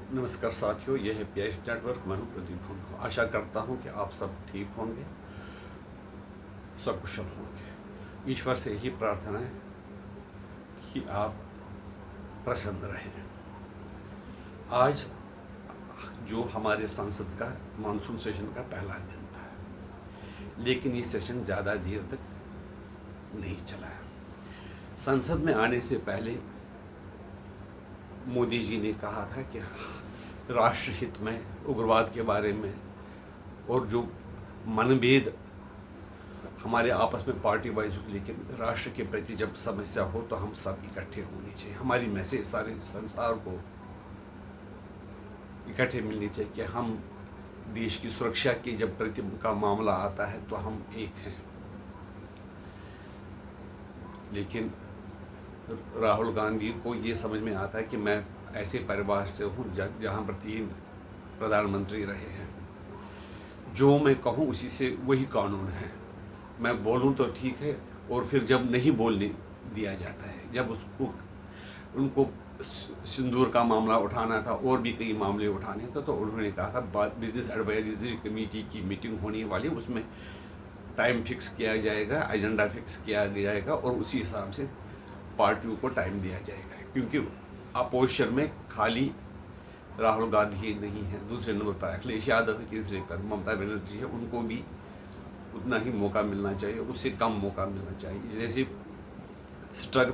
नमस्कार साथियों, यह है पीएच नेटवर्क। मैं हूं प्रदीप हूँ। आशा करता हूं कि आप सब ठीक होंगे, सकुशल होंगे। ईश्वर से यही प्रार्थना है कि आप प्रसन्न रहें। आज जो हमारे संसद का मानसून सेशन का पहला दिन था, लेकिन ये सेशन ज़्यादा देर तक नहीं चला। संसद में आने से पहले मोदी जी ने कहा था कि राष्ट्र हित में, उग्रवाद के बारे में और जो मनभेद हमारे आपस में पार्टी वाइज, लेकिन राष्ट्र के प्रति जब समस्या हो तो हम सब इकट्ठे होने चाहिए। हमारी मैसेज सारे संसार को इकट्ठे मिलनी चाहिए कि हम देश की सुरक्षा की जब प्रति का मामला आता है तो हम एक हैं। लेकिन राहुल गांधी को ये समझ में आता है कि मैं ऐसे परिवार से हूँ जहाँ पर 3 प्रधानमंत्री रहे हैं। जो मैं कहूँ उसी से वही कानून है। मैं बोलूँ तो ठीक है, और फिर जब नहीं बोलने दिया जाता है, जब उनको सिंदूर का मामला उठाना था और भी कई मामले उठाने थे, तो उन्होंने कहा था बिजनेस एडवाइजरी कमेटी की मीटिंग होने वाली, उसमें टाइम फिक्स किया जाएगा, एजेंडा फिक्स किया जाएगा और उसी हिसाब से पार्टियों को टाइम दिया जाएगा। क्योंकि अपोजिशन में खाली राहुल गांधी ही नहीं है, दूसरे नंबर पर अखिलेश यादव है, तीसरे पर ममता बनर्जी है। उनको भी उतना ही मौका मिलना चाहिए, उससे कम मौका मिलना चाहिए। जैसे स्ट्रेंथ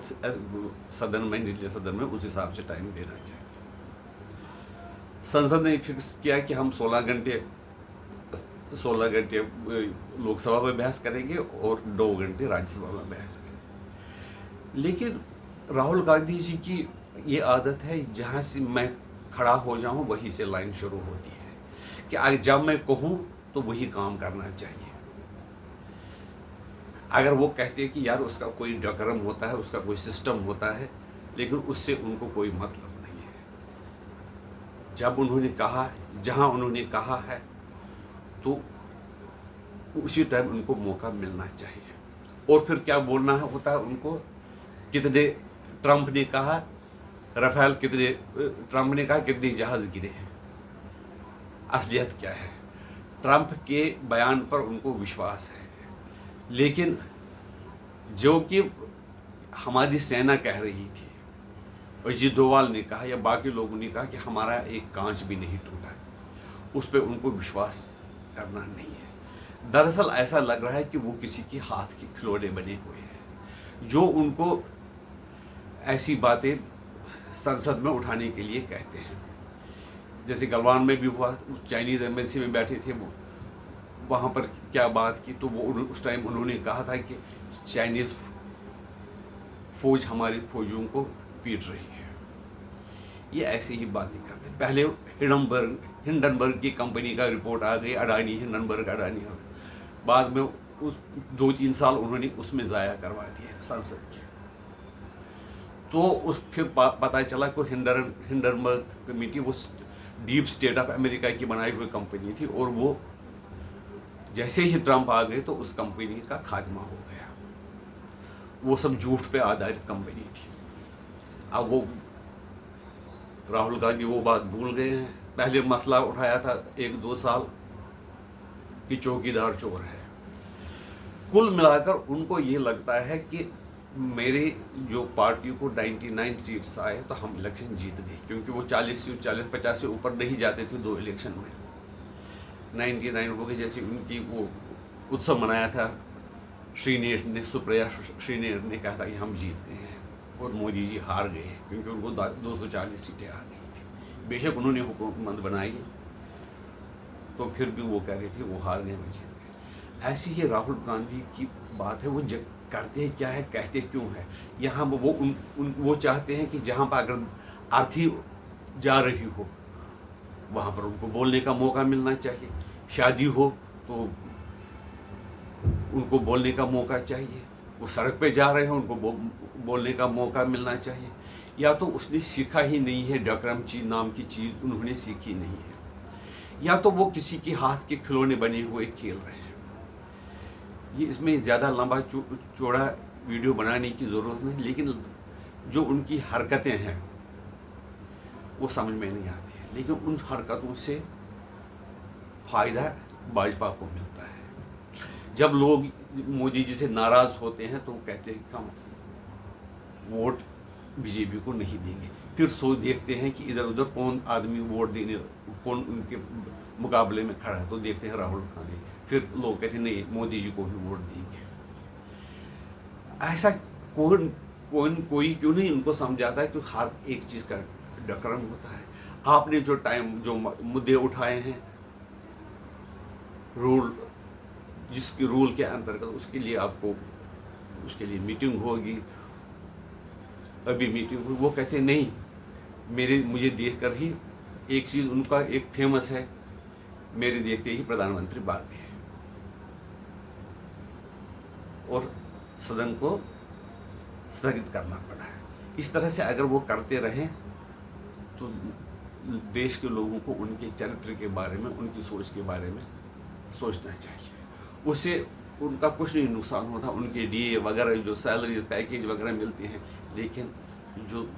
सदन में, निचले सदन में, उस हिसाब से टाइम देना चाहिए। संसद ने फिक्स किया कि हम 16 घंटे लोकसभा में बहस करेंगे और 2 घंटे राज्यसभा में बहस करेंगे। लेकिन राहुल गांधी जी की ये आदत है, जहाँ से मैं खड़ा हो जाऊँ वहीं से लाइन शुरू होती है कि आज जब मैं कहूँ तो वही काम करना चाहिए। अगर वो कहते हैं कि यार उसका कोई डिकोरम होता है, उसका कोई सिस्टम होता है, लेकिन उससे उनको कोई मतलब नहीं है। जब उन्होंने कहा, जहाँ उन्होंने कहा है, तो उसी टाइम उनको मौका मिलना चाहिए। और फिर क्या बोलना होता है उनको, कितने ट्रंप ने कहा राफेल, ट्रंप ने कहा कितने जहाज गिरे हैं। असलियत क्या है? ट्रंप के बयान पर उनको विश्वास है, लेकिन जो कि हमारी सेना कह रही थी, अजीत डोवाल ने कहा या बाकी लोगों ने कहा कि हमारा एक कांच भी नहीं टूटा, उस पर उनको विश्वास करना नहीं है। दरअसल ऐसा लग रहा है कि वो किसी के हाथ के खिलौने बने हुए हैं, जो उनको ऐसी बातें संसद में उठाने के लिए कहते हैं। जैसे गलवान में भी हुआ, चाइनीज़ एम्बेसी में बैठे थे वो, वहाँ पर क्या बात की, तो वो उस टाइम उन्होंने कहा था कि चाइनीज़ फौज हमारी फौजियों को पीट रही है। ये ऐसी ही बातें करते। पहले हिंडनबर्ग की कंपनी का रिपोर्ट आ गई, अडानी हिंडनबर्ग, बाद में उस 2-3 साल उन्होंने उसमें ज़ाया करवा दिए संसद के। तो उस फिर पता चला कि हिंडनबर्ग कमेटी वो डीप स्टेट ऑफ अमेरिका की बनाई हुई कंपनी थी, और वो जैसे ही ट्रंप आ गए तो उस कंपनी का खात्मा हो गया। वो सब झूठ पे आधारित कंपनी थी। अब वो राहुल गांधी वो बात भूल गए हैं। पहले मसला उठाया था 1-2 साल कि चौकीदार चोर है। कुल मिलाकर उनको ये लगता है कि मेरे जो पार्टी को 99 सीट्स आए तो हम इलेक्शन जीत गए, क्योंकि वो 40-50 से ऊपर नहीं जाते थे 2 इलेक्शन में। 99 हो गए। जैसे उनकी वो उत्सव मनाया था सुप्रिया श्रीनेश ने कहा था कि हम जीत गए हैं, और मोदी जी हार गए क्योंकि उनको 240 सीटें आ गई थी। बेशक उन्होंने हुकूमत बनाई, तो फिर भी वो कह रहे थे वो हार गए, हम जीत गए। ऐसी ही राहुल गांधी की बात है। वो करते क्या है, कहते क्यों है? यहाँ वो चाहते हैं कि जहाँ पर अगर अर्थी जा रही हो वहाँ पर उनको बोलने का मौका मिलना चाहिए। शादी हो तो उनको बोलने का मौका चाहिए। वो सड़क पे जा रहे हैं, उनको बोलने का मौका मिलना चाहिए। या तो उसने सीखा ही नहीं है, डेकोरम नाम की चीज़ उन्होंने सीखी नहीं है, या तो वो किसी के हाथ के खिलौने बने हुए खेल रहे हैं। ये इसमें ज़्यादा लंबा चौड़ा वीडियो बनाने की ज़रूरत नहीं, लेकिन जो उनकी हरकतें हैं वो समझ में नहीं आती है, लेकिन उन हरकतों से फ़ायदा भाजपा को मिलता है। जब लोग मोदी जी से नाराज़ होते हैं तो वो कहते हैं कि हम वोट बीजेपी को नहीं देंगे, फिर देखते हैं कि इधर उधर कौन आदमी वोट देने, कौन उनके मुकाबले में खड़ा है, तो देखते हैं राहुल गांधी, फिर लोग कहते हैं नहीं मोदी जी को ही वोट देंगे। ऐसा कोई क्यों नहीं उनको समझाता है कि हर एक चीज़ का डक्रम होता है। आपने जो मुद्दे उठाए हैं जिसके रूल के अंतर्गत, उसके लिए मीटिंग होगी, अभी मीटिंग हुई, वो कहते नहीं, मुझे देखकर ही एक चीज़ उनका एक फेमस है, मेरे देखते ही प्रधानमंत्री भाग गए और सदन को स्थगित करना पड़ा है। इस तरह से अगर वो करते रहें तो देश के लोगों को उनके चरित्र के बारे में, उनकी सोच के बारे में सोचना चाहिए। उससे उनका कुछ नहीं नुकसान होता, उनके डीए वगैरह जो सैलरी पैकेज वगैरह मिलते हैं, लेकिन जो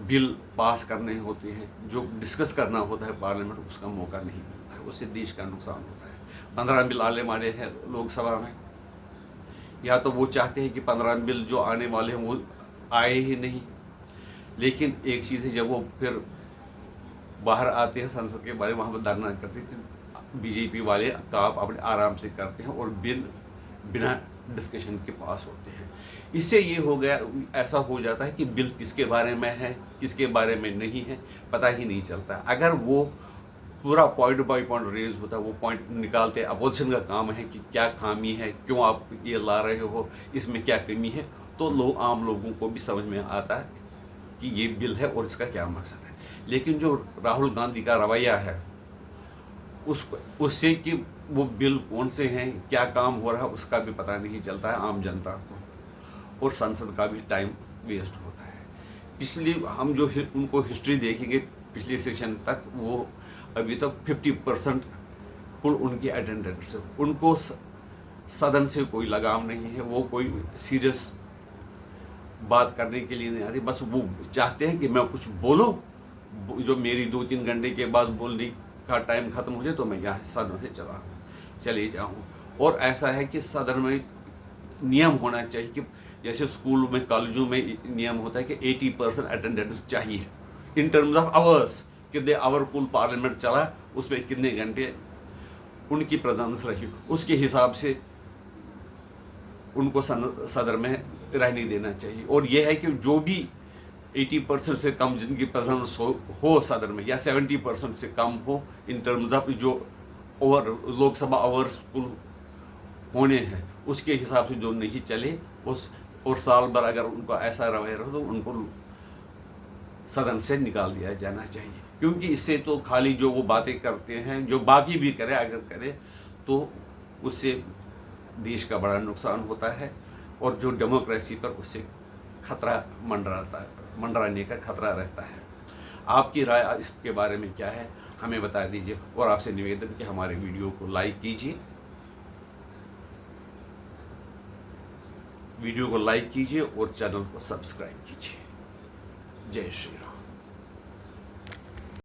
बिल पास करने होते हैं, जो डिस्कस करना होता है पार्लियामेंट, उसका मौका नहीं मिलता है, उससे देश का नुकसान होता है। 15 बिल आने वाले हैं लोकसभा में, या तो वो चाहते हैं कि 15 बिल जो आने वाले हैं वो आए ही नहीं, लेकिन एक चीज़ है जब वो फिर बाहर आते हैं संसद के बारे में, वहाँ पर धरना करते थे, बीजेपी वाले काम अपने आराम से करते हैं और बिल बिना डिस्कशन के पास होते हैं। इससे ये हो गया, ऐसा हो जाता है कि बिल किसके बारे में है, किसके बारे में नहीं है, पता ही नहीं चलता। अगर वो पूरा पॉइंट बाय पॉइंट रेज होता है, वो पॉइंट निकालते, अपोजिशन का काम है कि क्या खामी है, क्यों आप ये ला रहे हो, इसमें क्या कमी है, तो आम लोगों को भी समझ में आता है कि ये बिल है और इसका क्या मकसद है। लेकिन जो राहुल गांधी का रवैया है उससे कि वो बिल कौन से हैं, क्या काम हो रहा है, उसका भी पता नहीं चलता है आम जनता को, और संसद का भी टाइम वेस्ट होता है। इसलिए हम जो उनको हिस्ट्री देखेंगे पिछले सेशन तक, वो अभी तक 50% कुल उनकी अटेंडेंस है, उनको सदन से कोई लगाव नहीं है, वो कोई सीरियस बात करने के लिए नहीं आती, बस वो चाहते हैं कि मैं कुछ बोलूं, जो मेरी 2-3 घंटे के बाद बोलने का टाइम खत्म हो जाए तो मैं यहाँ सदन से चले जाऊँ। और ऐसा है कि सदन में नियम होना चाहिए कि जैसे स्कूल में, कॉलेजों में नियम होता है कि 80% अटेंडेंस चाहिए इन टर्म्स ऑफ आवर्स, कितने आवर कुल पार्लियामेंट चला, उसमें कितने घंटे उनकी प्रेजेंस रही, उसके हिसाब से उनको सदन में रहने देना चाहिए। और यह है कि जो भी 80% से कम जिनकी प्रेजेंस हो सदन में, या 70% से कम हो इन टर्म्स ऑफ जो लोकसभा आवर्स कुल होने हैं, उसके हिसाब से जो नहीं चले और साल भर अगर उनको ऐसा रवैया रहो तो उनको सदन से निकाल दिया जाना चाहिए। क्योंकि इससे तो खाली जो वो बातें करते हैं, जो बाकी भी करे, अगर करे तो उससे देश का बड़ा नुकसान होता है और जो डेमोक्रेसी पर उससे खतरा मंडराने का खतरा रहता है। आपकी राय इसके बारे में क्या है, हमें बता दीजिए। और आपसे निवेदन कि हमारे वीडियो को लाइक कीजिए और चैनल को सब्सक्राइब कीजिए। जय श्री राम।